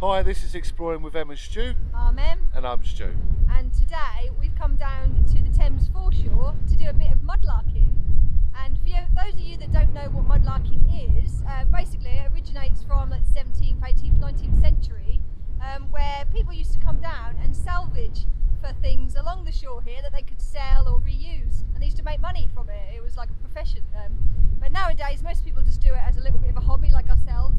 Hi, this is Exploring with Em and Stu. I'm Em. And I'm Stu. And today we've come down to the Thames foreshore to do a bit of mudlarking. And for those of you that don't know what mudlarking is, basically it originates from like the 17th, 18th, 19th century, where people used to come down and salvage for things along the shore here that they could sell or reuse, and they used to make money from it. It was like a profession. But nowadays most people just do it as a little bit of a hobby like ourselves.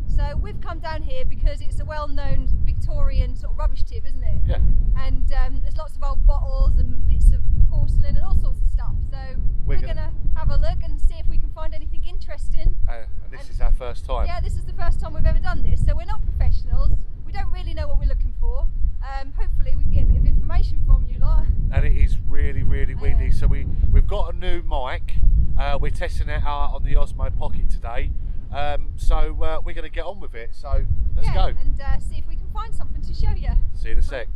So we've come down here because it's a well-known Victorian sort of rubbish tip, isn't it? Yeah. And there's lots of old bottles and bits of porcelain and all sorts of stuff. So we're gonna have a look and see if we can find anything interesting. And this is our first time. Yeah, this is the first time we've ever done this. So we're not professionals. We don't really know what we're looking for. Hopefully we can get a bit of information from you lot. And it is really, really windy. So we've got a new mic. We're testing it out on the Osmo Pocket today. So we're going to get on with it, so let's go. And see if we can find something to show you. See you in a sec.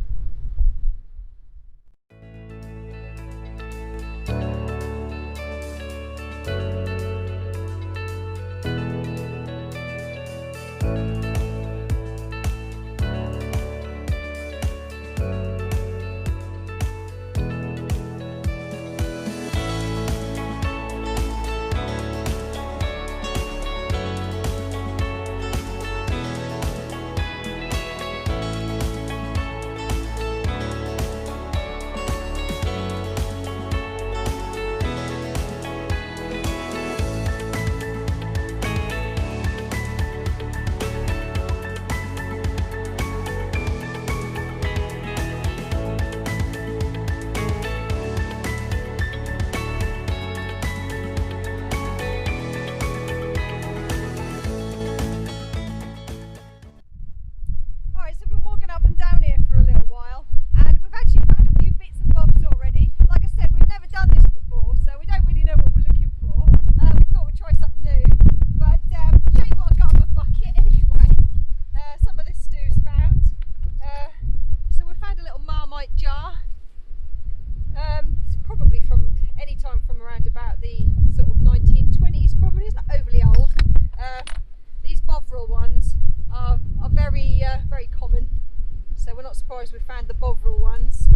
We found the Bovril ones.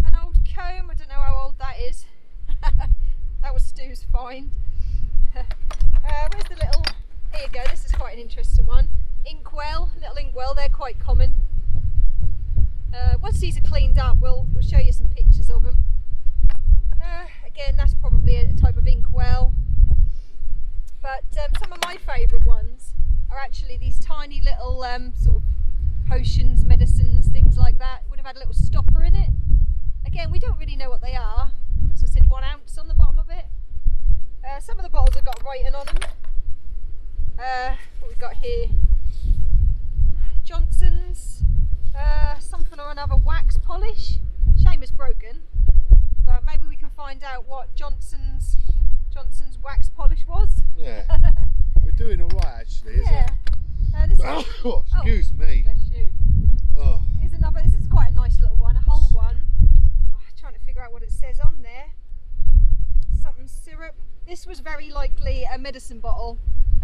An old comb, I don't know how old that is. That was Stu's find. Where's the little, here you go, this is quite an interesting one. Inkwell, little inkwell, they're quite common. Once these are cleaned up, we'll show you some pictures of them. Again, that's probably a type of inkwell. But some of my favourite ones are actually these tiny little sort of potions, medicines, things like that. Would have had a little stopper in it. Again, we don't really know what they are. As I said, 1 ounce on the bottom of it. Some of the bottles have got writing on them. What we've got here? Johnson's, something or another, wax polish. Shame it's broken, but maybe we can find out what Johnson's wax polish was. Yeah. We're doing all right actually, isn't it? This oh, excuse me. Bless you. Oh. Here's another. This is quite a nice little one, a whole one. Oh, trying to figure out what it says on there. Something syrup. This was very likely a medicine bottle,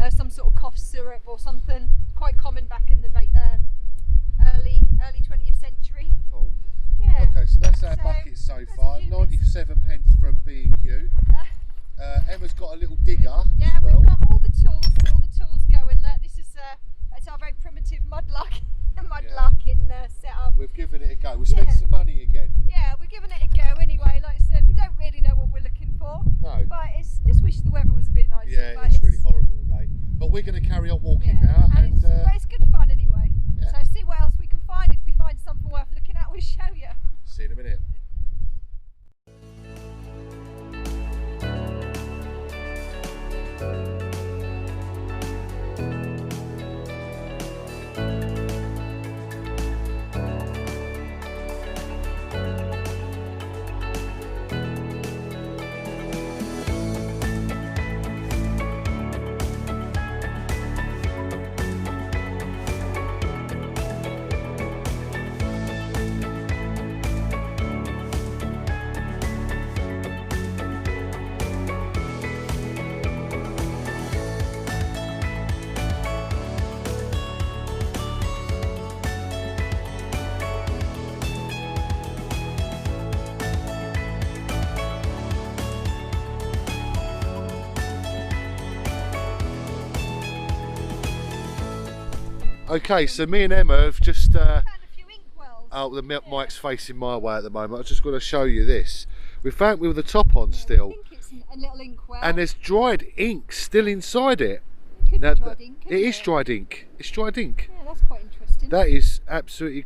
some sort of cough syrup or something. Quite common back in the early 20th century. Oh. Yeah. Okay, so that's our bucket so far. 97 pence from B&Q. Emma's got a little digger. Yeah, as well. We've got all the tools going. Look, this is it's our very primitive mudlarking setup. We've given it a go. We spent some money again. Yeah, we're giving it a go anyway. Like I said, we don't really know what we're looking for. No. But it's just wish the weather was a bit nicer. Yeah, but it's really horrible today. But we're going to carry on walking now. But it's good fun anyway. Yeah. So see what else we can find. If we find something worth looking at, we'll show you. See you in a minute. Okay, so me and Emma have just Found a few inkwells. oh, the mic's facing my way at the moment. I just want to show you this. We found with the top on still, I think it's a little inkwell. and there's dried ink still inside it. It could Now, be dried ink, it is dried ink. It's dried ink. Yeah, that's quite interesting. That is absolutely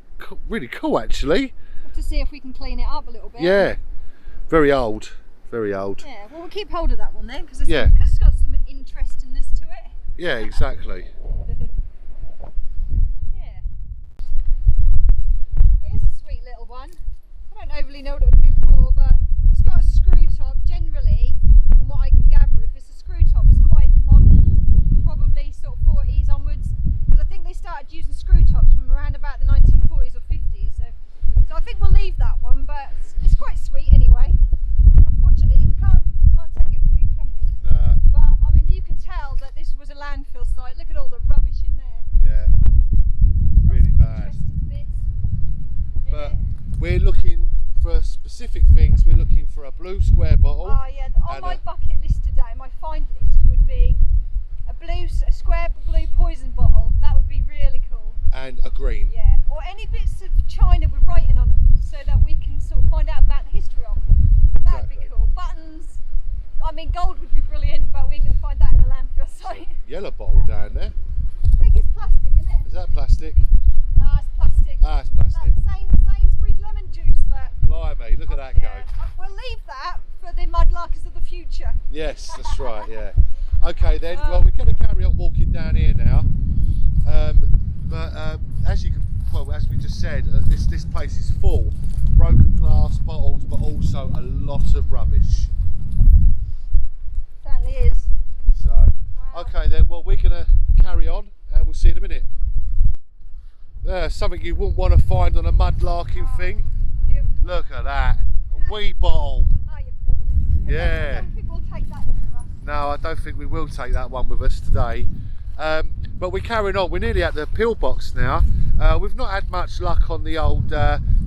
really cool, actually. Have to see if we can clean it up a little bit. Yeah, very old, very old. Yeah, well, we'll keep hold of that one then, because it's got some interestingness to it. Yeah, exactly. Yeah. It is a sweet little one. I don't overly know what it would be for, but it's got a screw top. Generally, from what I can gather, if it's a screw top, it's quite modern, probably sort of 40s onwards. Because I think they started using screw tops from around about the 1940s or 50s. So I think we'll leave that one, but it's quite sweet anyway. Unfortunately, we can't take everything, can we? But I mean, you can tell that this was a landfill site. Look at all the rubbish in there. Yeah, really bad. Interesting bits. But we're looking for specific things. We're looking for a blue square bottle. Oh yeah, on my bucket list today, my find list would be a square blue poison bottle. That would be really cool. And a green. Yeah, or any bits of china with writing on them, so that we can sort of find out about the history of them. That would be Exactly. cool. Buttons. I mean, gold would be brilliant, but we ain't going to find that in a landfill site. Yellow bottle down there. I think it's plastic, isn't it? Is that plastic? Ah, it's plastic. Ah, it's plastic. Like Sainsbury's lemon juice. Blimey, look at that go. We'll leave that for the mudlarkers of the future. Yes, that's right, yeah. Okay then, well we're going to carry on walking down here now. But as you can, well, as we just said, this place is full. Broken glass, bottles, but also a lot of rubbish. Certainly is. So, okay then, well we're going to carry on and we'll see you in a minute. There's something you wouldn't want to find on a mudlarking thing. Beautiful. Look at that, a wee bottle. Oh, you're brilliant. Yeah. I don't think we'll take that one with us. No, I don't think we will take that one with us today. But we're carrying on. We're nearly at the pillbox now. We've not had much luck on the old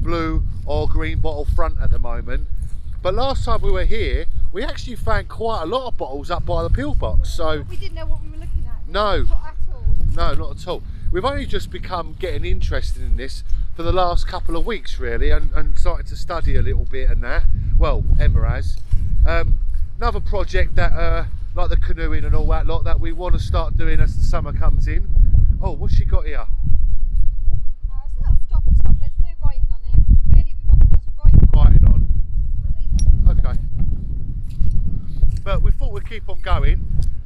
blue or green bottle front at the moment. But last time we were here, we actually found quite a lot of bottles up by the pillbox. So We didn't know what we were looking at. No. Not at all. no, not at all. We've only just become getting interested in this for the last couple of weeks really, and started to study a little bit and that. Well, Emma has. Another project that like the canoeing and all that lot that we want to start doing as the summer comes in. Oh, what's she got here? It's a little stopper top. There's no writing on it. Really, we want the ones with writing on. Writing on. We'll leave it. Okay. But we thought we'd keep on going.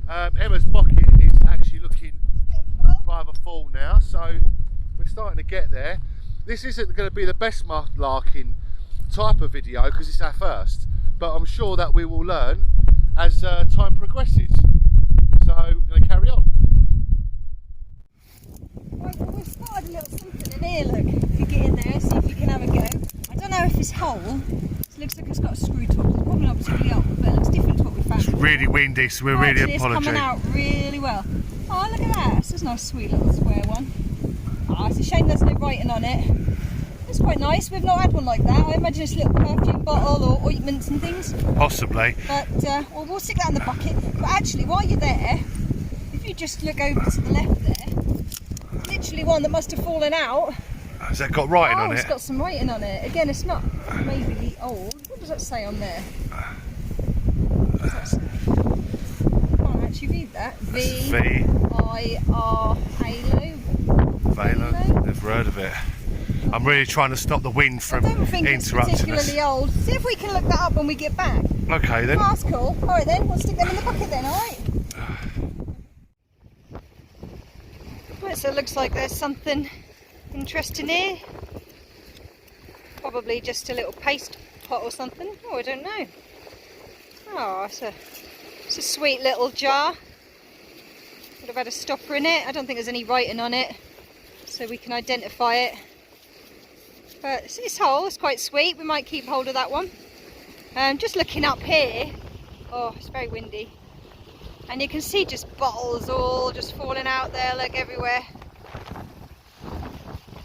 Emma's bucket is actually looking rather full now, so we're starting to get there. This isn't going to be the best mudlarking type of video because it's our first, but I'm sure that we will learn as time progresses. So we're going to carry on. Right, well, we've spotted a little something in here, look. If you get in there, see if you can have a go. I don't know if this hole, it looks like it's got a screw top. It's probably not particularly old, but it looks different to what we found. It's really windy, so we're really Actually, it's coming apologetic. out really well. Oh, look at that. This is a nice, sweet little square one. Oh, it's a shame there's no writing on it. It's quite nice. We've not had one like that. I imagine it's a little perfume bottle or ointments and things. Possibly. But well, we'll stick that in the bucket. But actually, while you're there, if you just look over to the left there, literally one that must have fallen out. Has that got writing on It's it? got some writing on it. Again, it's not maybe old. What does that say on there? What does that say? Can't actually read that. V. V-I-R Halo. Valo. Never heard of it. I'm really trying to stop the wind I from don't think it's interrupting particularly us. old. See if we can look that up when we get back. Okay then. Oh, that's cool. Alright then, we'll stick them in the bucket then, alright? Right, so it looks like there's something interesting here. Probably just a little paste pot or something. Oh, I don't know. Oh, it's a sweet little jar. Would have had a stopper in it. I don't think there's any writing on it, so we can identify it. But it's whole, it's quite sweet. We might keep hold of that one. Just looking up here, oh, it's very windy. And you can see just bottles all just falling out there, like everywhere.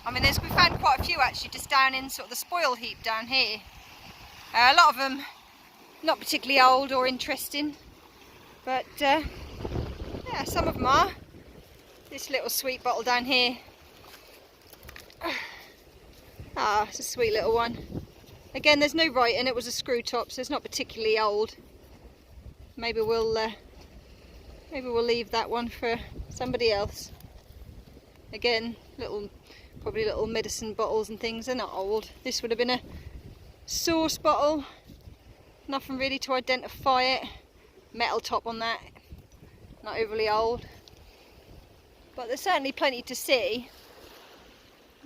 I mean, we found quite a few actually just down in sort of the spoil heap down here. A lot of them not particularly old or interesting, but yeah, some of them are. This little sweet bottle down here, Ah, it's a sweet little one. Again, there's no writing, it was a screw top, so it's not particularly old. Maybe we'll leave that one for somebody else. Again, probably little medicine bottles and things, they're not old. This would have been a sauce bottle, nothing really to identify it. Metal top on that, not overly old. But there's certainly plenty to see.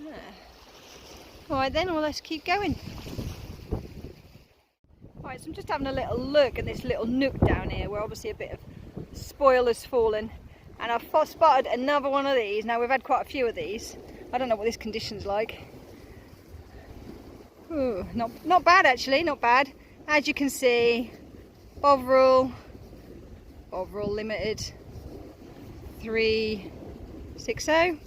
Yeah. Alright then, well let's keep going. Right, so I'm just having a little look at this little nook down here where obviously a bit of spoil has fallen, and I've spotted another one of these. Now we've had quite a few of these. I don't know what this condition's like. Ooh, not bad actually, not bad. As you can see, Bovril Limited 360.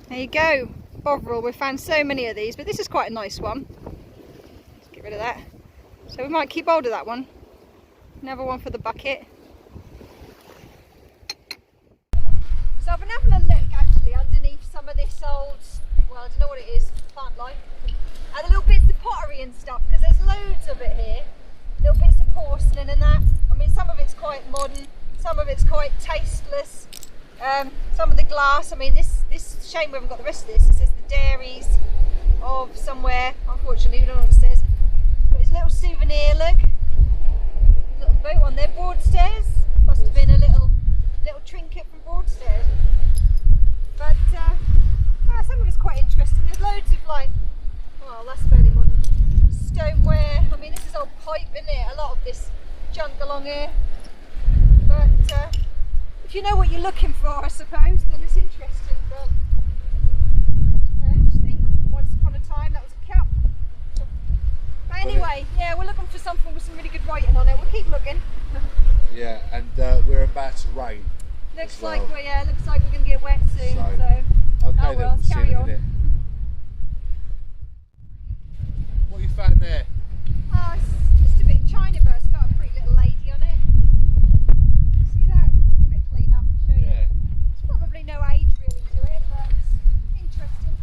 There you go, Bovril. We've found so many of these, but this is quite a nice one. Let's get rid of that. So we might keep hold of that one. Another one for the bucket. So I've been having a look actually underneath some of this old, well I don't know what it is, plant life. And the little bits of pottery and stuff, because there's loads of it here. Little bits of porcelain and that. I mean, some of it's quite modern, some of it's quite tasteless. Some of the glass, I mean this shame we haven't got the rest of this. It says the dairies of somewhere, unfortunately we don't know what it says. But it's a little souvenir, look. Little boat on there, Broadstairs. Must have been a little trinket from Broadstairs. But some of it's quite interesting. There's loads of like, well that's fairly modern, stoneware. I mean this is old pipe, isn't it? A lot of this junk along here. But if you know what you're looking for, I suppose, then it's interesting. But I just think once upon a time that was a cup. But anyway, yeah, we're looking for something with some really good writing on it. We'll keep looking. Yeah, and we're about to rain. Looks like we're going to get wet soon. So okay, oh then well, we'll see carry in a on. minute. What have you found there? Oh, it's just a bit of China bird. It's got a pretty little lady on it. See that? Give it a clean up and show you. Yeah. There's probably no age really to it, but it's interesting.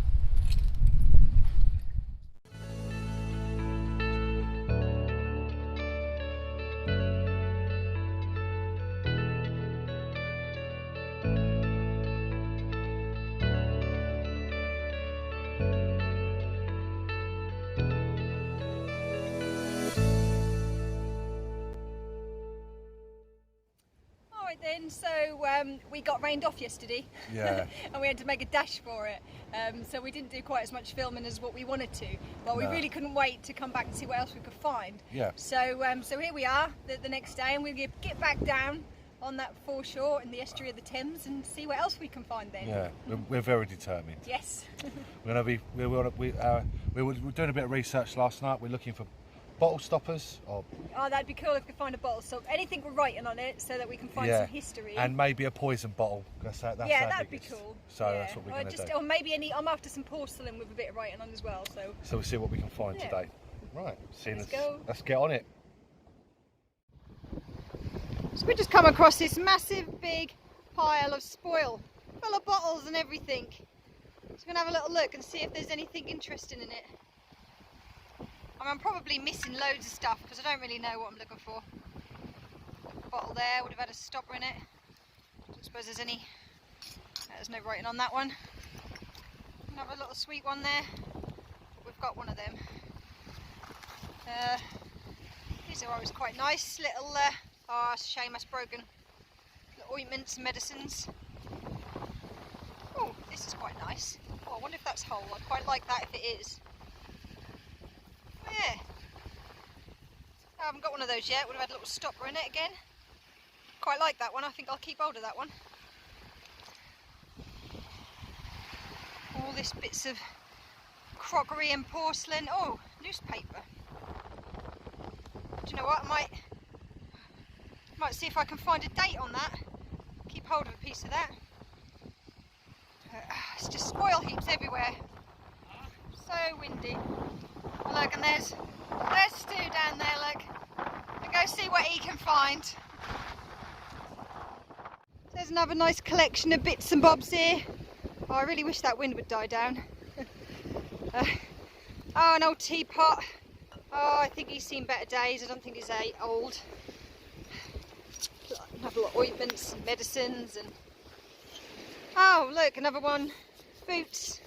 Then, so we got rained off yesterday. Yeah. And we had to make a dash for it. So we didn't do quite as much filming as what we wanted to, but we really couldn't wait to come back and see what else we could find. Yeah. So so here we are the next day, and we'll get back down on that foreshore in the estuary of the Thames and see what else we can find then. Yeah, we're very determined. Yes. we were doing a bit of research last night. We're looking for bottle stoppers. Oh, that'd be cool if we could find a bottle stop. Anything with writing on it so that we can find some history. And maybe a poison bottle. That's that'd be cool. So that's what we're going to do. Or maybe I'm after some porcelain with a bit of writing on as well. So we'll see what we can find today. Right, let's get on it. So we just come across this massive big pile of spoil, full of bottles and everything. So we're going to have a little look and see if there's anything interesting in it. I mean, I'm probably missing loads of stuff because I don't really know what I'm looking for. Bottle there would have had a stopper in it. Don't suppose there's any. There's no writing on that one. Another little sweet one there. We've got one of them. These are always quite nice little. Oh, it's a shame that's broken. Little ointments and medicines. Oh, this is quite nice. Oh, I wonder if that's whole. I'd quite like that if it is. Yeah, I haven't got one of those yet. Would have had a little stopper in it again. Quite like that one. I think I'll keep hold of that one. All these bits of crockery and porcelain. Oh, newspaper. Do you know what? I might see if I can find a date on that. Keep hold of a piece of that. It's just spoil heaps everywhere. So windy. Look, and there's Stu down there, look. We'll go see what he can find. There's another nice collection of bits and bobs here. Oh, I really wish that wind would die down. Oh, an old teapot. Oh, I think he's seen better days. I don't think he's old. Another lot of ointments and medicines and... Oh, look, another one. Boots.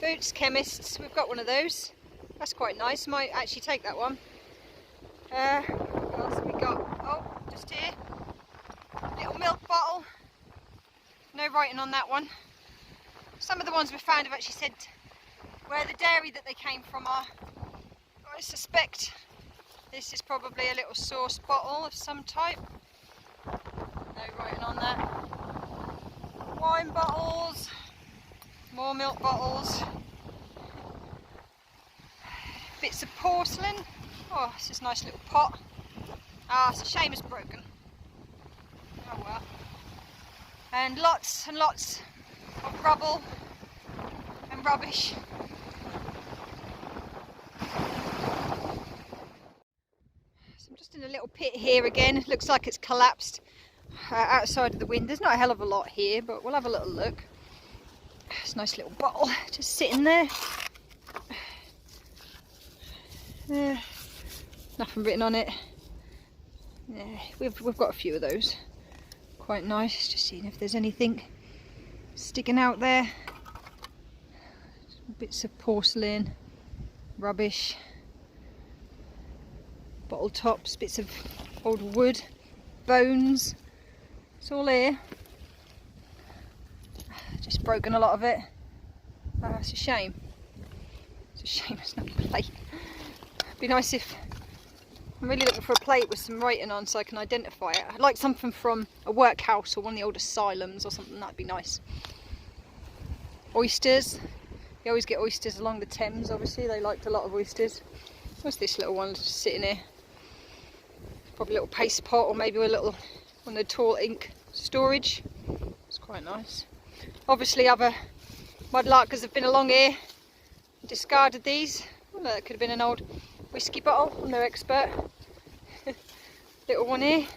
Boots chemists. We've got one of those. That's quite nice. Might actually take that one. What else have we got? Oh, just here. Little milk bottle. No writing on that one. Some of the ones we found have actually said where the dairy that they came from are. I suspect this is probably a little sauce bottle of some type. No writing on that. Wine bottles. More milk bottles. Bits of porcelain. Oh, it's this nice little pot. Ah, it's a shame it's broken. Oh well. And lots of rubble and rubbish. So I'm just in a little pit here again. It looks like it's collapsed outside of the wind. There's not a hell of a lot here, but we'll have a little look. It's a nice little bottle just sitting there. Nothing written on it. Yeah, we've got a few of those. Quite nice. Just seeing if there's anything sticking out there. Bits of porcelain, rubbish, bottle tops, bits of old wood, bones. It's all here. Just broken a lot of it. Oh, it's a shame. It's a shame it's not a plate. It'd be nice if... I'm really looking for a plate with some writing on so I can identify it. I'd like something from a workhouse or one of the old asylums or something. That'd be nice. Oysters. You always get oysters along the Thames, obviously. They liked a lot of oysters. What's this little one just sitting here? Probably a little paste pot or maybe a little one of the tall ink storage. It's quite nice. Obviously other mudlarkers have been along here and discarded these. Well, that could have been an old whiskey bottle. I'm no expert. Little one here.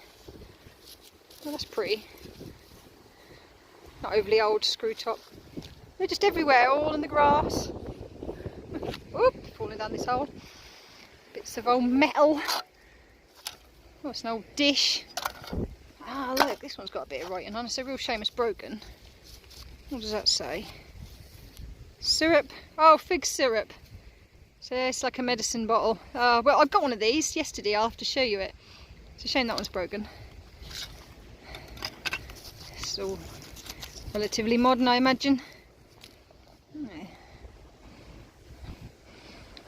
Oh, that's pretty. Not overly old screw top. They're just everywhere, all in the grass. Oop, falling down this hole. Bits of old metal. Oh, it's an old dish. Ah, look, this one's got a bit of writing on. It's a real shame it's broken. What does that say? Syrup. Oh, fig syrup. So it's like a medicine bottle. Well, I've got one of these yesterday. I'll have to show you it. It's a shame that one's broken. It's all relatively modern, I imagine.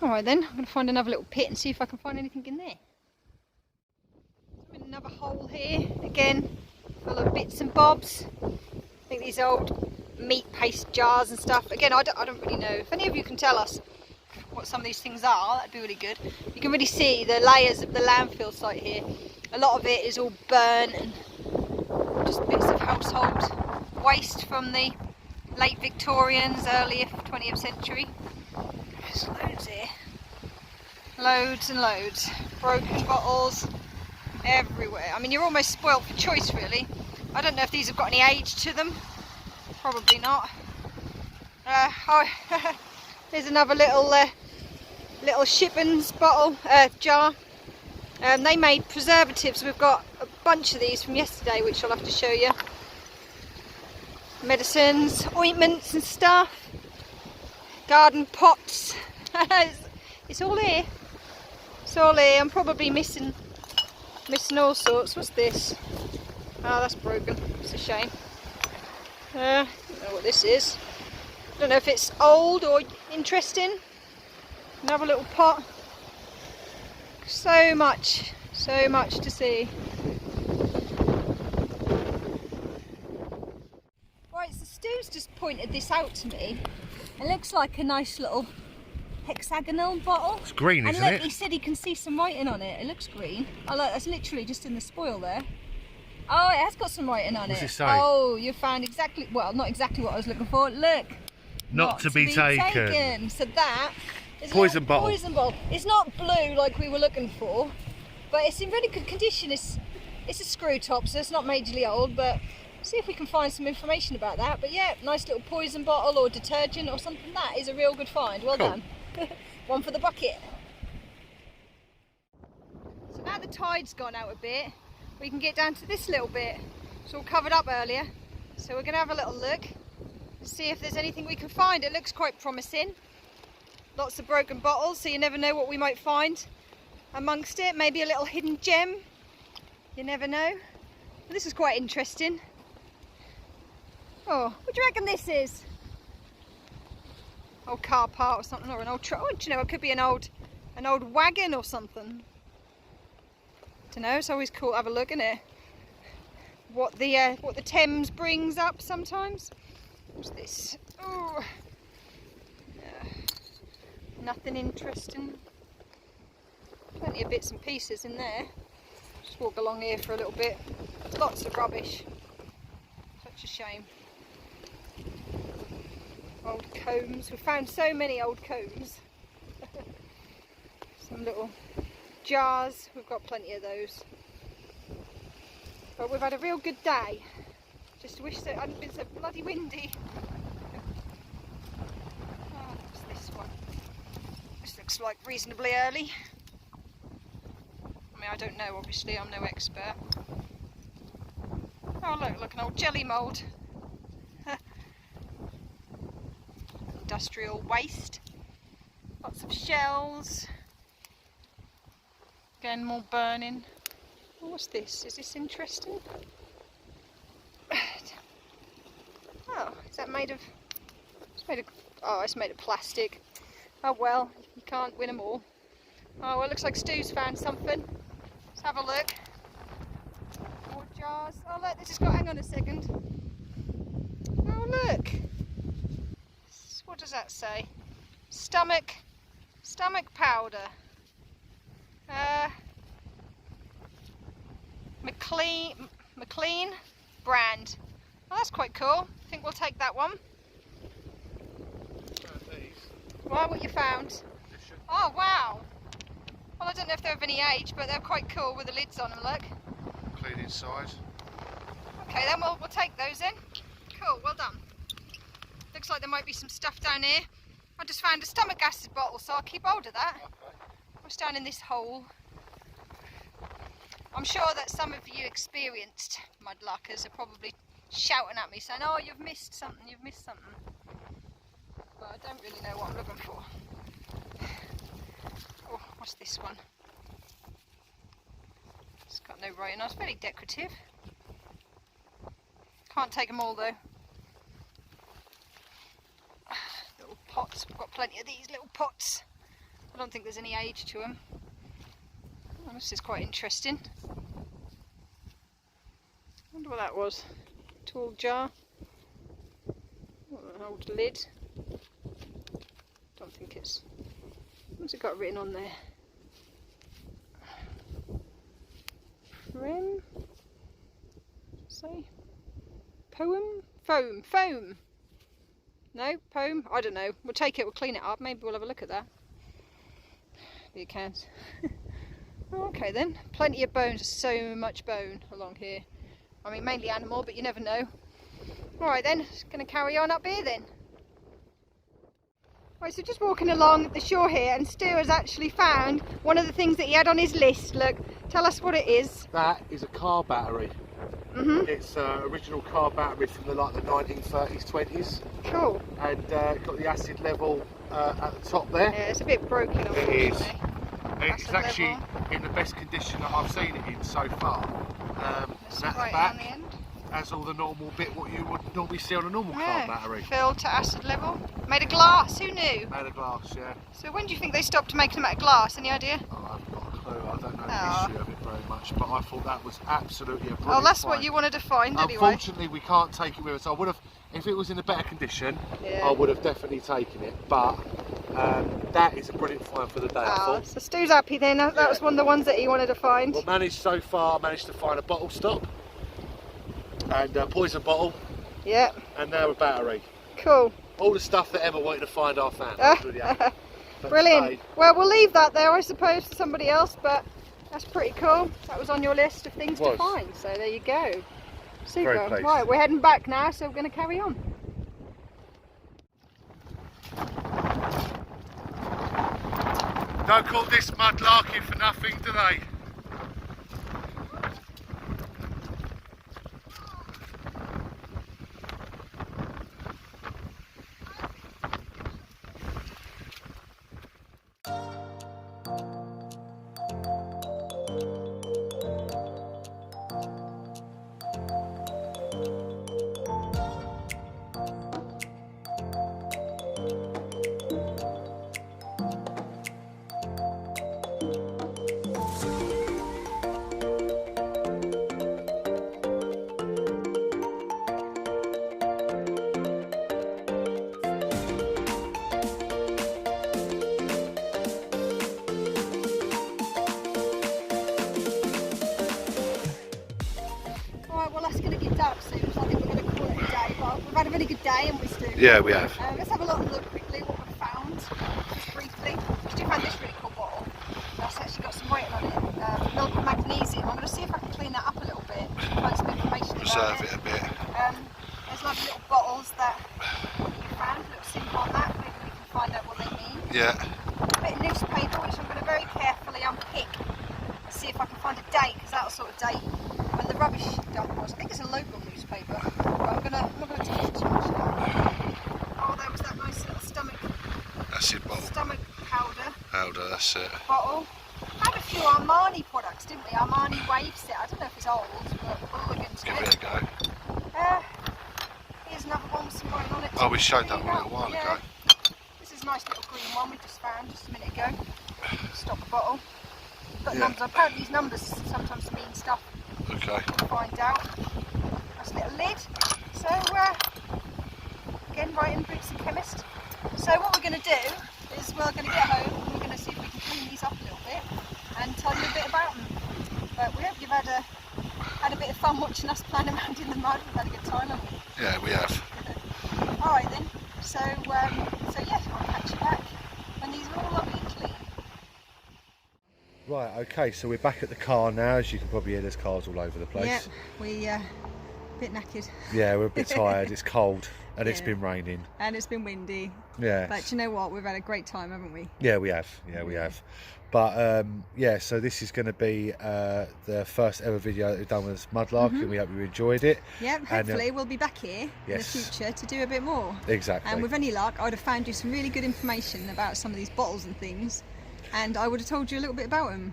Alright then, I'm going to find another little pit and see if I can find anything in there. I'm in another hole here, again, full of bits and bobs. I think these old meat paste jars and stuff. Again, I don't really know. If any of you can tell us what some of these things are, that'd be really good. You can really see the layers of the landfill site here. A lot of it is all burnt and just bits of household waste from the late Victorians, early 20th century. There's loads here. Loads and loads. Broken bottles everywhere. I mean, you're almost spoilt for choice, really. I don't know if these have got any age to them. Probably not. There's another little Shipman's bottle, jar. They made preservatives. We've got a bunch of these from yesterday, which I'll have to show you. Medicines, ointments and stuff. Garden pots. It's all here. It's all here. I'm probably missing all sorts. What's this? Oh, that's broken. It's a shame. I don't know what this is. I don't know if it's old or interesting. Another little pot. So much to see. Right, so Stu's just pointed this out to me. It looks like a nice little hexagonal bottle. It's green, isn't it? it? He said he can see some writing on it. It looks green. Oh look, that's literally just in the spoil there. Oh, it has got some writing on it. What's it say? Oh, you found exactly, well, not exactly what I was looking for. Look. Not to be taken. So that is Poison a bottle. Poison bottle. It's not blue like we were looking for, but it's in really good condition. It's a screw top, so it's not majorly old, but See if we can find some information about that. But yeah, nice little poison bottle or detergent or something. That is a real good find. Well done. One for the bucket. So now the tide's gone out a bit, we can get down to this little bit. It's all covered up earlier. So we're going to have a little look, see if there's anything we can find. It looks quite promising. Lots of broken bottles, so you never know what we might find amongst it. Maybe a little hidden gem. You never know. But this is quite interesting. Oh, what do you reckon this is? Old car part or something, or an old truck. Oh, do you know, it could be an old wagon or something. Don't know. It's always cool to have a look, isn't it? What the Thames brings up sometimes. What's this? Oh, nothing interesting. Plenty of bits and pieces in there. Just walk along here for a little bit. Lots of rubbish. Such a shame. Old combs. We found so many old combs. Some little jars. We've got plenty of those. But we've had a real good day. Just wish that it hadn't been so bloody windy. Oh, what's this one? This looks like reasonably early. I mean, I don't know, obviously, I'm no expert. Oh look, an old jelly mould. Industrial waste. Lots of shells. Again, more burning. Oh, what's this? Is this interesting? Oh, is that made of... Oh, it's made of plastic. Oh well, you can't win them all. Oh, well, it looks like Stu's found something. Let's have a look. More jars. Oh look, this has got... Hang on a second. Oh look. What does that say? Stomach powder. McLean brand. Oh, that's quite cool. I think we'll take that one. Well, what you found? Oh wow. Well, I don't know if they're of any age, but they're quite cool with the lids on them. Look. Clean inside. Okay, then we'll take those then. Cool. Well done. Looks like there might be some stuff down here. I just found a stomach acid bottle, so I'll keep hold of that. Okay. What's down in this hole? I'm sure that some of you experienced mudlarkers are probably shouting at me saying, oh, you've missed something, But I don't really know what I'm looking for. Oh, what's this one? It's got no writing on, it's very decorative. Can't take them all though. Little pots, we've got plenty of these little pots. I don't think there's any age to them. Oh, this is quite interesting. I wonder what that was. Tall jar. Oh, an old lid. Don't think it's... What's it got written on there? Prem? Say? Poem? Foam. No? Poem? I don't know. We'll take it, we'll clean it up. Maybe we'll have a look at that. You can. Okay then, plenty of bones, so much bone along here. I mean, mainly animal, but you never know. Alright then, just going to carry on up here then. Right, so just walking along the shore here, and Stu has actually found one of the things that he had on his list. Look, tell us what it is. That is a car battery. It's original car battery from the 1930s, 20s. Cool. And got the acid level at the top there. Yeah, it's a bit broken, unfortunately. It is. It's actually in the best condition that I've seen it in so far. And at the back has all the normal bit what you would normally see on a normal car battery. Filled to acid level. Made of glass, who knew? Made of glass, yeah. So when do you think they stopped making them out of glass? Any idea? Oh, I've got a clue. I don't know the history of it very much, but I thought that was absolutely a brilliant Oh, that's find. what you wanted to find anyway. Unfortunately, we can't take it with us. I would have, if it was in a better condition, I would have definitely taken it. But that is a brilliant find for the day. I thought. So Stu's happy then. That was one of the ones that he wanted to find. Well, managed to find a bottle stop and a poison bottle. Yeah. And now a battery. Cool. All the stuff that Emma wanted to find our fan. Brilliant. Well, we'll leave that there, I suppose, to somebody else, but that's pretty cool. That was on your list of things to find, so there you go. Super. Very pleased. Right, we're heading back now, so we're going to carry on. Don't call this mudlarking for nothing, do they? Had a really good day, and we Stu? Yeah, we have. Let's have a little look quickly what we found, just briefly. Because you found this really cool bottle. That's actually got some writing on it. Milk and magnesium. I'm going to see if I can clean that up a little bit. Find some information Preserve about it a bit. There's like little bottles that you found, a little symbol on that. Maybe we can find out what they mean. Yeah. A bit of newspaper, which I'm going to very carefully unpick and see if I can find a date, because that'll sort of date when the rubbish dump was. I think it's a local newspaper, but I'm not going to take it too much now. Oh, there was that nice little stomach Powder, that's it. bottle. Had a few Armani products, didn't we? Armani wave set. I don't know if it's old, but we'll look into Give it. it a go. Here's another one with some writing on it. Oh, we showed that one a little while ago. This is a nice little green one we just found just a minute ago. Stop the bottle. Got Yeah. numbers. Apparently these numbers sometimes mean stuff. Okay. We'll find out. Nice little lid. So, again, writing Boots the Chemist. So what we're going to do is we're going to get home and we're going to see if we can clean these up a little bit and tell you a bit about them. But we hope you've had a bit of fun watching us playing around in the mud. We've had a good time, haven't we? Yeah, we have. Alright then. So yeah, I'll catch you back when these are all lovely and clean. Right, okay, so we're back at the car now. As you can probably hear, there's cars all over the place. Yep, we a bit knackered. Yeah, we're a bit tired. It's cold and it's Yeah. been raining. And it's been windy. Yeah. But you know what? We've had a great time, haven't we? Yeah, we have. Yeah, we have. But yeah, so this is going to be the first ever video that we've done with mudlarking. We hope you enjoyed it. Yep, hopefully we'll be back here yes. in the future to do a bit more. Exactly. And with any luck, I'd have found you some really good information about some of these bottles and things. And I would have told you a little bit about them.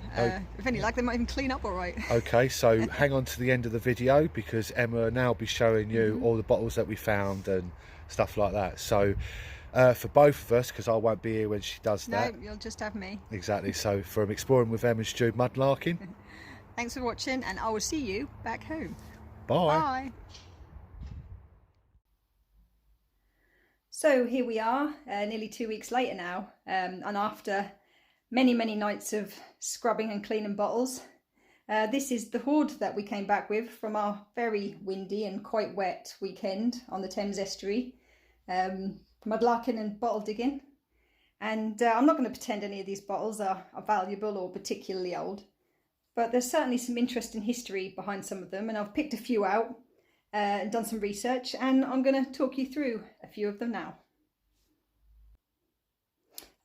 With any luck, they might even clean up all right. Okay, so hang on to the end of the video, because Emma will now be showing you all the bottles that we found and stuff like that. So for both of us, because I won't be here when she does that. No, you'll just have me. Exactly. So from Exploring with Em and Stu Mudlarking. Thanks for watching, and I will see you back home. Bye. Bye. So here we are, nearly 2 weeks later now, and after many nights of scrubbing and cleaning bottles, this is the hoard that we came back with from our very windy and quite wet weekend on the Thames Estuary, mudlarking and bottle digging. And I'm not going to pretend any of these bottles are valuable or particularly old, but there's certainly some interesting history behind some of them, and I've picked a few out and done some research, and I'm going to talk you through a few of them now.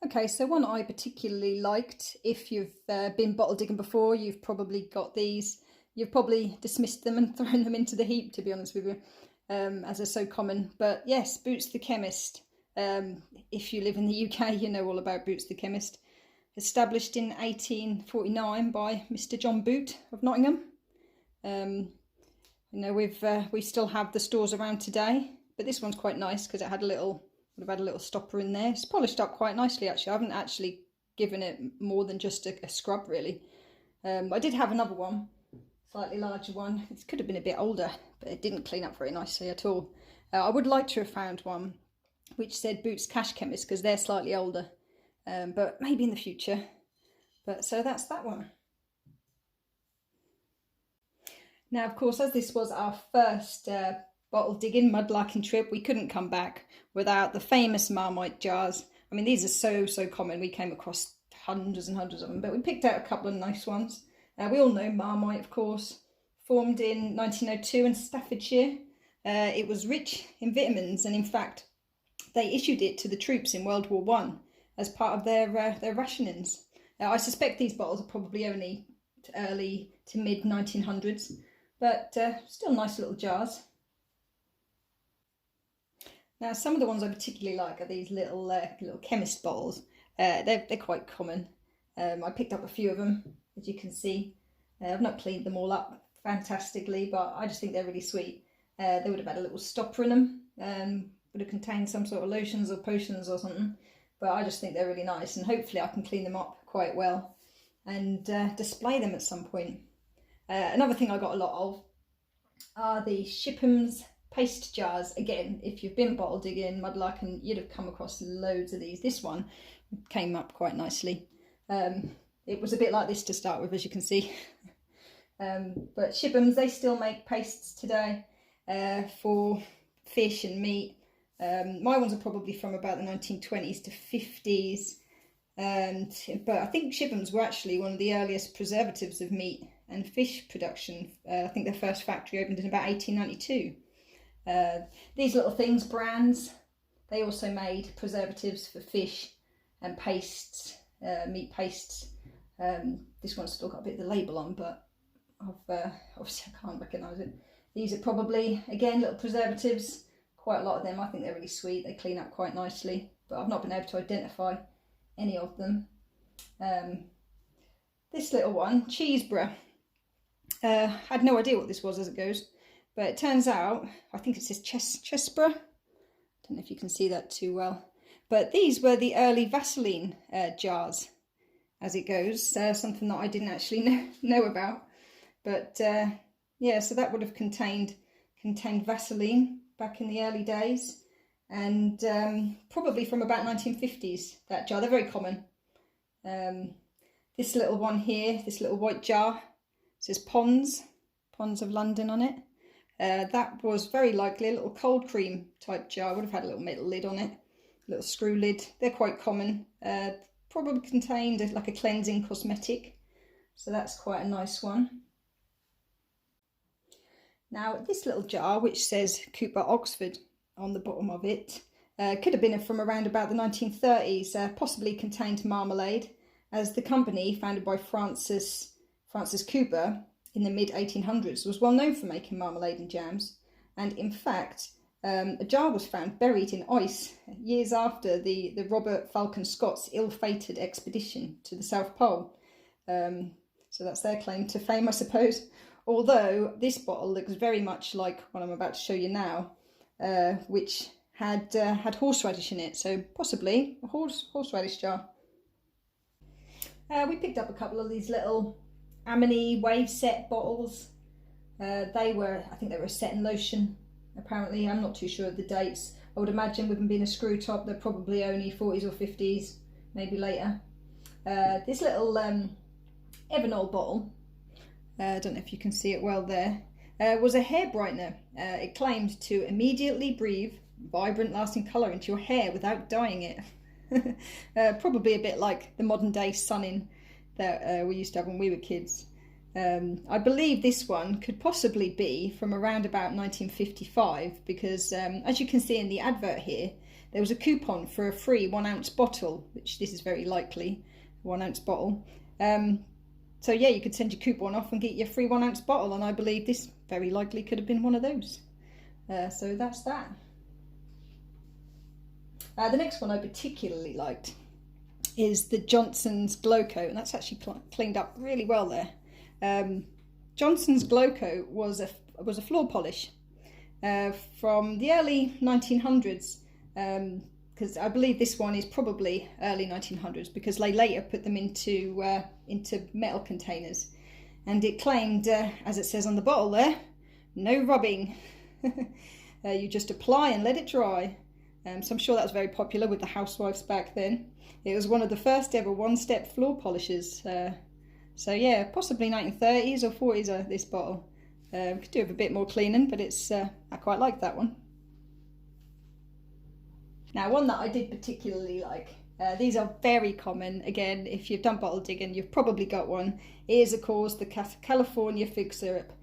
Okay, so one I particularly liked, if you've been bottle digging before, you've probably got these. You've probably dismissed them and thrown them into the heap, to be honest with you, as they're so common. But yes, Boots the Chemist. If you live in the UK, you know all about Boots the Chemist. Established in 1849 by Mr. John Boot of Nottingham. You know, we still have the stores around today, but this one's quite nice because it had a little. Would have had a little stopper in there. It's polished up quite nicely, actually. I haven't actually given it more than just a scrub, really. I did have another one, slightly larger one. It could have been a bit older, but it didn't clean up very nicely at all. I would like to have found one which said Boots Cash Chemist, because they're slightly older, but maybe in the future. But so that's that one. Now, of course, as this was our first bottle digging mudlarking trip, we couldn't come back without the famous Marmite jars. I mean, these are so common. We came across hundreds and hundreds of them, but we picked out a couple of nice ones. We all know Marmite, of course, formed in 1902 in Staffordshire. It was rich in vitamins, and in fact they issued it to the troops in World War One as part of their rationings. I suspect these bottles are probably only early to mid 1900s, but still nice little jars. Now, some of the ones I particularly like are these little chemist bottles. They're quite common. I picked up a few of them, as you can see. I've not cleaned them all up fantastically, but I just think they're really sweet. They would have had a little stopper in them, would have contained some sort of lotions or potions or something, but I just think they're really nice, and hopefully I can clean them up quite well and display them at some point. Another thing I got a lot of are the Shipham's paste jars. Again, if you've been bottle digging, mudlarking, you'd have come across loads of these. This one came up quite nicely. It was a bit like this to start with, as you can see. But Shipham's, they still make pastes today for fish and meat. My ones are probably from about the 1920s to 50s. But I think Shipham's were actually one of the earliest preservatives of meat and fish production. I think their first factory opened in about 1892. These little things, brands, they also made preservatives for fish and pastes, meat pastes. This one's still got a bit of the label on, but obviously I can't recognise it. These are probably, again, little preservatives. Quite a lot of them. I think they're really sweet. They clean up quite nicely, but I've not been able to identify any of them. This little one, Cheeseborough, had no idea what this was as it goes, but it turns out, I think it says Chesborough. I don't know if you can see that too well, but these were the early Vaseline jars, as it goes. Something that I didn't actually know about, but yeah, so that would have contained Vaseline back in the early days, and probably from about 1950s, that jar. They're very common. This little one here, this little white jar, says Ponds of London on it. That was very likely a little cold cream type jar. Would have had a little metal lid on it, a little screw lid. They're quite common. Probably contained like a cleansing cosmetic, so that's quite a nice one. Now, this little jar, which says Cooper Oxford on the bottom of it, could have been from around about the 1930s, possibly contained marmalade, as the company, founded by Francis Cooper in the mid-1800s, was well known for making marmalade and jams. And in fact, a jar was found buried in ice years after the Robert Falcon Scott's ill-fated expedition to the South Pole. So that's their claim to fame, I suppose. Although this bottle looks very much like what I'm about to show you now, which had horseradish in it, so possibly a horseradish jar. We picked up a couple of these little Amity wave set bottles. I think they were a set in lotion, apparently. I'm not too sure of the dates. I would imagine with them being a screw top, they're probably only 40s or 50s, maybe later. This little Evanol bottle, I don't know if you can see it well there, was a hair brightener. It claimed to immediately breathe vibrant lasting colour into your hair without dyeing it. Probably a bit like the modern day sunning that we used to have when we were kids. I believe this one could possibly be from around about 1955 because as you can see in the advert here, there was a coupon for a free 1 ounce bottle, which this is very likely, 1 ounce bottle. So yeah, you could send your coupon off and get your free 1 ounce bottle, and I believe this very likely could have been one of those. So that's that. The next one I particularly liked is the Johnson's Glow Coat, and that's actually cleaned up really well there. Johnson's Glow Coat was a floor polish from the early 1900s, because I believe this one is probably early 1900s, because they later put them into metal containers, and it claimed, as it says on the bottle there, no rubbing. You just apply and let it dry. So I'm sure that was very popular with the housewives back then. It was one of the first ever one-step floor polishers. So yeah, possibly 1930s or 40s this bottle. Could do with a bit more cleaning, but I quite like that one. Now, one that I did particularly like, these are very common. Again, if you've done bottle digging, you've probably got one, is of course the California fig syrup.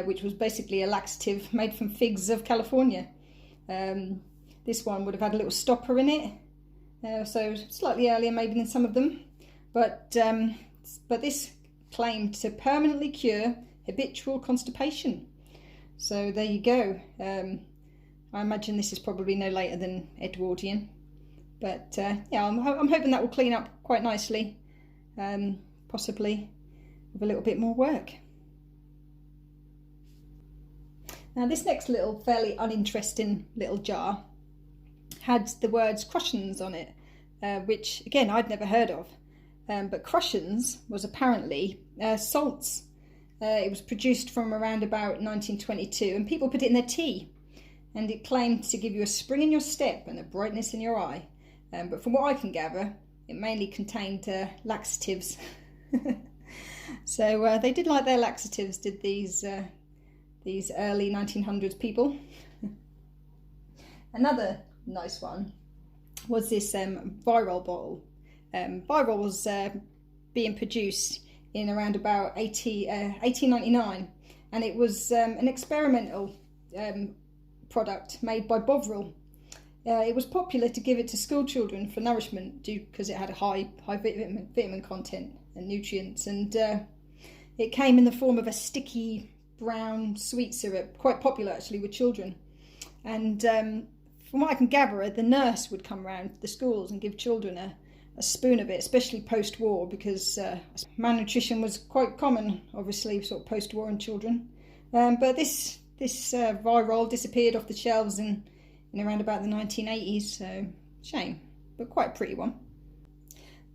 which was basically a laxative made from figs of California. This one would have had a little stopper in it, so slightly earlier maybe than some of them, but this claimed to permanently cure habitual constipation. So there you go. I imagine this is probably no later than Edwardian, but yeah, I'm hoping that will clean up quite nicely, possibly with a little bit more work. Now this next little fairly uninteresting little jar had the words Crussians on it, which again I'd never heard of, but Crussians was apparently salts. It was produced from around about 1922 and people put it in their tea, and it claimed to give you a spring in your step and a brightness in your eye, but from what I can gather it mainly contained laxatives. So they did like their laxatives, did these early 1900s people. Another nice one was this Viral bottle. Viral was being produced in around about 1899, and it was an experimental product made by Bovril. It was popular to give it to school children for nourishment because it had a high vitamin content and nutrients, and it came in the form of a sticky brown sweet syrup, quite popular actually with children. And from what I can gather, the nurse would come around the schools and give children a spoon of it, especially post-war, because malnutrition was quite common, obviously, sort of post-war in children. But this Viral disappeared off the shelves in around about the 1980s, so shame, but quite a pretty one.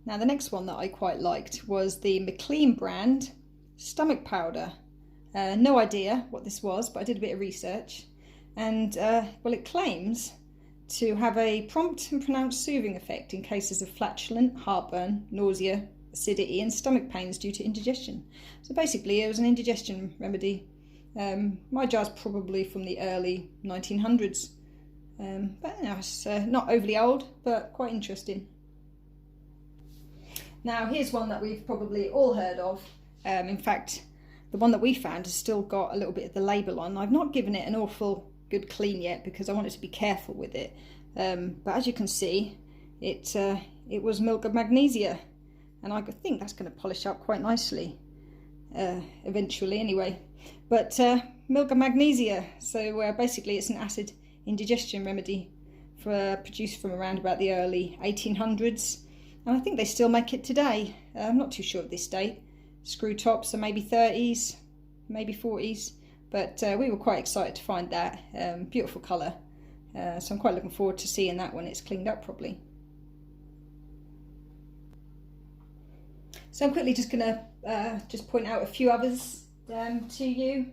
Now the next one that I quite liked was the McLean brand stomach powder. No idea what this was, but I did a bit of research, and well, it claims to have a prompt and pronounced soothing effect in cases of flatulent, heartburn, nausea, acidity and stomach pains due to indigestion. So basically it was an indigestion remedy. My jar's probably from the early 1900s, but you know, it's not overly old, but quite interesting. Now here's one that we've probably all heard of. In fact, the one that we found has still got a little bit of the label on. I've not given it an awful good clean yet because I wanted to be careful with it. But as you can see, it was milk of magnesia, and I think that's going to polish up quite nicely eventually anyway. But milk of magnesia, so basically it's an acid indigestion remedy produced from around about the early 1800s, and I think they still make it today. I'm not too sure of this date. Screw tops are maybe 30s, maybe 40s, but we were quite excited to find that. Beautiful colour, so I'm quite looking forward to seeing that when it's cleaned up properly. So I'm quickly just going to just point out a few others to you.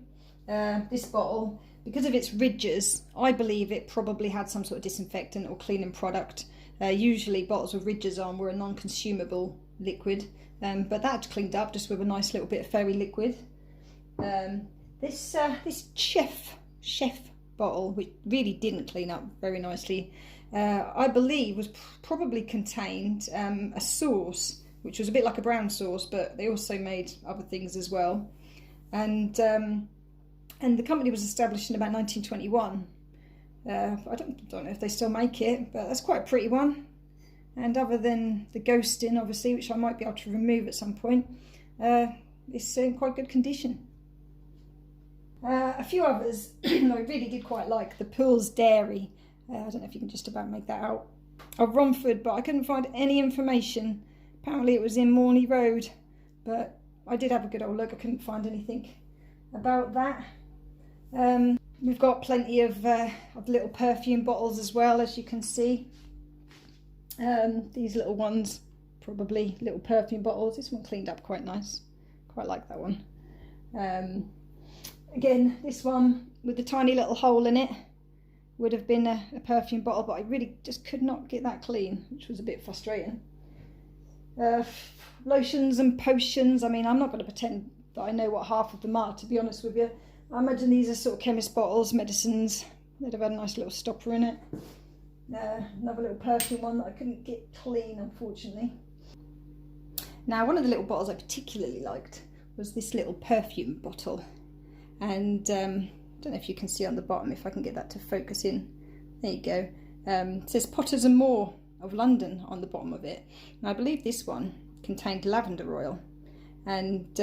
This bottle, because of its ridges, I believe it probably had some sort of disinfectant or cleaning product. Usually bottles with ridges on were a non-consumable liquid, but that's cleaned up just with a nice little bit of fairy liquid. This chef bottle, which really didn't clean up very nicely, I believe was probably contained a sauce, which was a bit like a brown sauce, but they also made other things as well. And the company was established in about 1921. I don't know if they still make it, but that's quite a pretty one. And other than the ghosting, obviously, which I might be able to remove at some point, it's in quite good condition. A few others I really did quite like. The Pools Dairy. I don't know if you can just about make that out. Of Romford, but I couldn't find any information. Apparently it was in Morley Road, but I did have a good old look. I couldn't find anything about that. We've got plenty of little perfume bottles as well, as you can see. These little ones, probably little perfume bottles. This one cleaned up quite nice. Quite like that one. Again, this one with the tiny little hole in it would have been a perfume bottle, but I really just could not get that clean, which was a bit frustrating. Lotions and potions. I mean, I'm not going to pretend that I know what half of them are, to be honest with you. I imagine these are sort of chemist bottles, medicines. They'd have had a nice little stopper in it. Another little perfume one that I couldn't get clean, unfortunately. Now, one of the little bottles I particularly liked was this little perfume bottle. and I don't know if you can see on the bottom, if I can get that to focus in. There you go. It says Potters and More of London on the bottom of it. And I believe this one contained lavender oil. And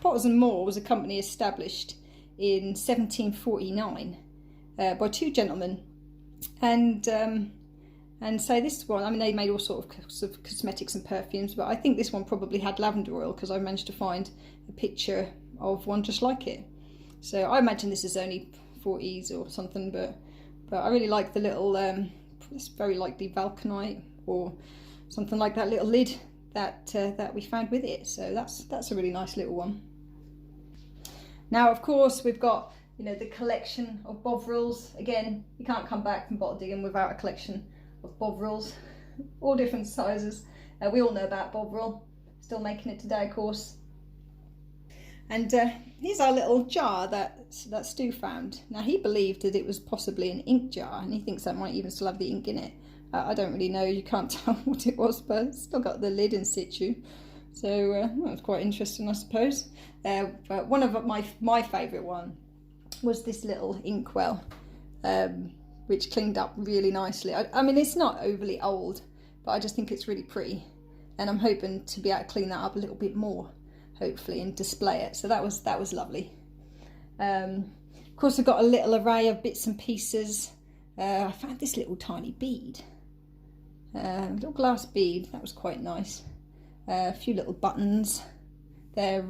Potters and More was a company established in 1749 by two gentlemen. And so this one, I mean, they made all sorts of cosmetics and perfumes, but I think this one probably had lavender oil because I managed to find a picture of one just like it. So I imagine this is only 40s or something, but I really like the little, it's very likely vulcanite or something like that little lid that we found with it. So that's a really nice little one. Now, of course, we've got, you know, the collection of bovrils. Again, you can't come back from bottle digging without a collection of bovrils, all different sizes. We all know about bovril, still making it today, of course. And here's our little jar that Stu found. Now, he believed that it was possibly an ink jar, and he thinks that might even still have the ink in it. I don't really know, you can't tell what it was, but it's still got the lid in situ. So that was quite interesting, I suppose. But one of my favourite one was this little inkwell, which cleaned up really nicely. I mean, it's not overly old, but I just think it's really pretty. And I'm hoping to be able to clean that up a little bit more, hopefully, and display it. So that was lovely. Of course, I've got a little array of bits and pieces. I found this little tiny bead, little glass bead. That was quite nice. A few little buttons. They're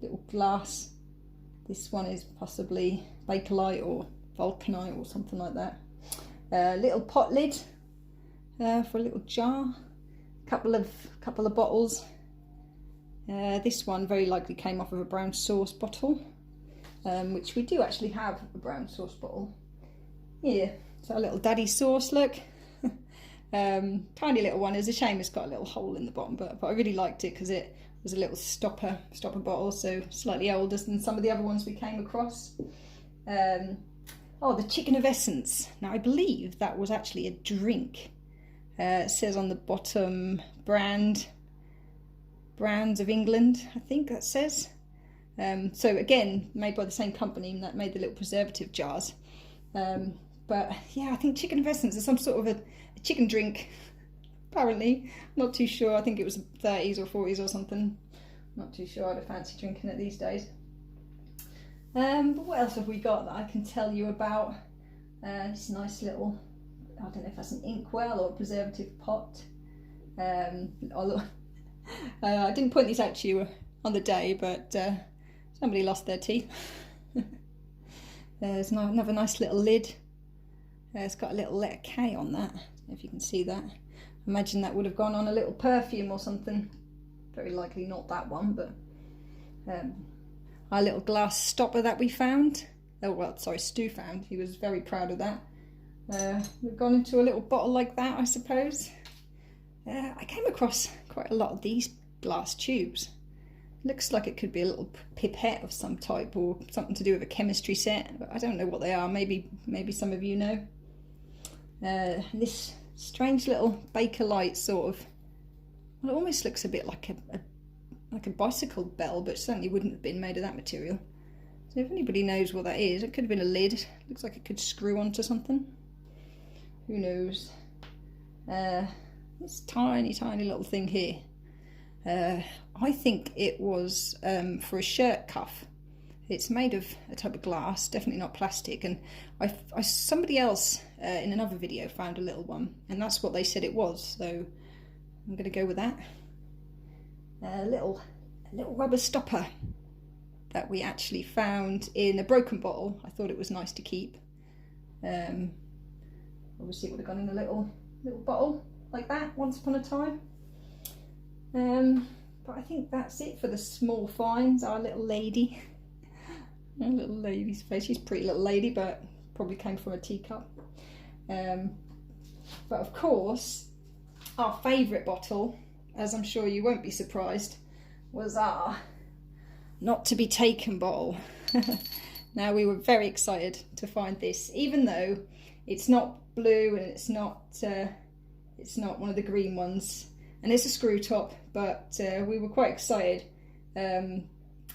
little glass. This one is possibly bakelite or vulcanite or something like that. Little pot lid for a little jar. Couple of bottles. This one very likely came off of a brown sauce bottle, which we do actually have a brown sauce bottle. Here, it's our little daddy sauce, look. Tiny little one. It's a shame it's got a little hole in the bottom, but I really liked it because it was a little stopper bottle, so slightly older than some of the other ones we came across. Oh, the chicken of Essence. Now, I believe that was actually a drink. It says on the bottom, brands of England, I think that says. So again, made by the same company that made the little preservative jars. But yeah, I think chicken of Essence is some sort of a chicken drink, apparently. Not too sure. I think it was 30s or 40s or something. Not too sure. I'd fancy drinking it these days. But what else have we got that I can tell you about? This nice little, I don't know if that's an inkwell or a preservative pot. I didn't point these out to you on the day, but somebody lost their teeth. There's another nice little lid. It's got a little letter K on that, if you can see that. Imagine that would have gone on a little perfume or something. Very likely not that one, but our little glass stopper that we found. Oh, well, sorry, Stu found. He was very proud of that. We've gone into a little bottle like that, I suppose. I came across quite a lot of these glass tubes. Looks like it could be a little pipette of some type or something to do with a chemistry set, but I don't know what they are. Maybe some of you know. This strange little Bakelite sort of, well, it almost looks a bit like a bicycle bell, but certainly wouldn't have been made of that material. So if anybody knows what that is, it could have been a lid. Looks like it could screw onto something. Who knows? This tiny little thing here. I think it was for a shirt cuff. It's made of a type of glass, definitely not plastic. And somebody else in another video found a little one, and that's what they said it was. So I'm going to go with that. A little rubber stopper that we actually found in a broken bottle. I thought it was nice to keep. Obviously, it would have gone in a little bottle like that once upon a time. But I think that's it for the small finds. Our little lady. Our little lady's face. She's a pretty little lady, but probably came from a teacup. But of course, our favourite bottle, as I'm sure you won't be surprised, was our not to be taken bottle. Now, we were very excited to find this, even though it's not blue and it's not one of the green ones, and it's a screw top, but we were quite excited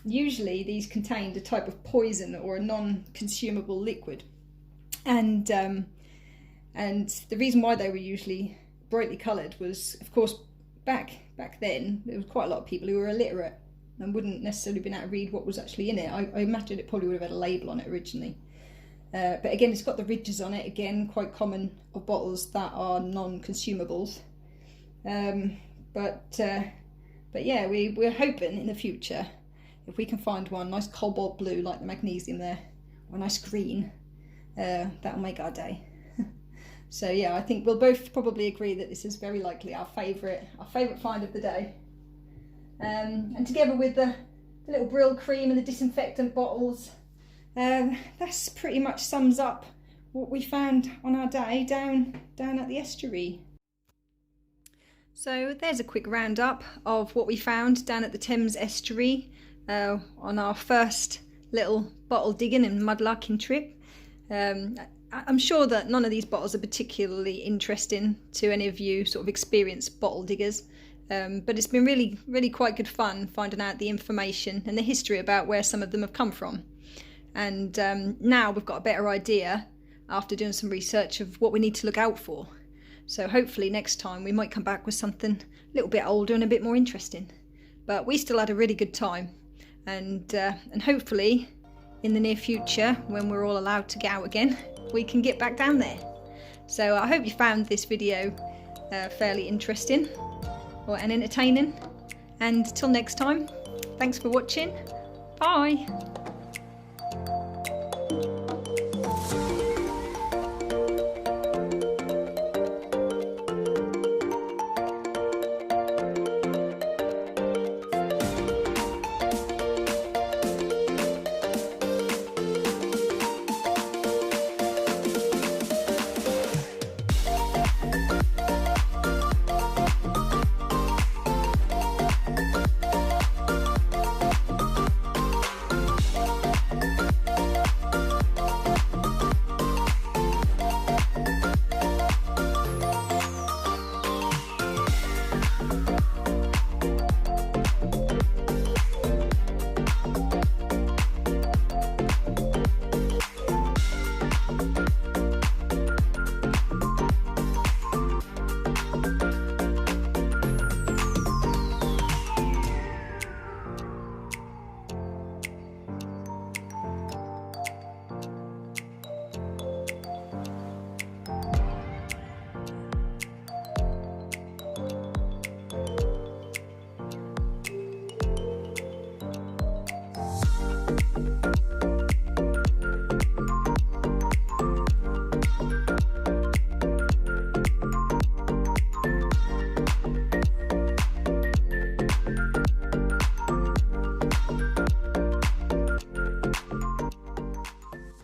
usually these contained a type of poison or a non-consumable liquid, and the reason why they were usually brightly coloured was, of course, back then there was quite a lot of people who were illiterate and wouldn't necessarily been able to read what was actually in it. I imagine it probably would have had a label on it originally. But again, it's got the ridges on it, again, quite common of bottles that are non-consumables. But yeah, we're hoping in the future, if we can find one nice cobalt blue like the magnesium there, or a nice green, that'll make our day. So yeah, I think we'll both probably agree that this is very likely our favourite find of the day. And together with the little Brill cream and the disinfectant bottles, that's pretty much sums up what we found on our day down at the estuary. So there's a quick roundup of what we found down at the Thames Estuary on our first little bottle digging and mudlarking trip. I'm sure that none of these bottles are particularly interesting to any of you sort of experienced bottle diggers, but it's been really quite good fun finding out the information and the history about where some of them have come from. And now we've got a better idea after doing some research of what we need to look out for. So hopefully next time we might come back with something a little bit older and a bit more interesting. But we still had a really good time, and hopefully in the near future, when we're all allowed to get out again, we can get back down there. So I hope you found this video fairly interesting and entertaining. And till next time, thanks for watching. Bye.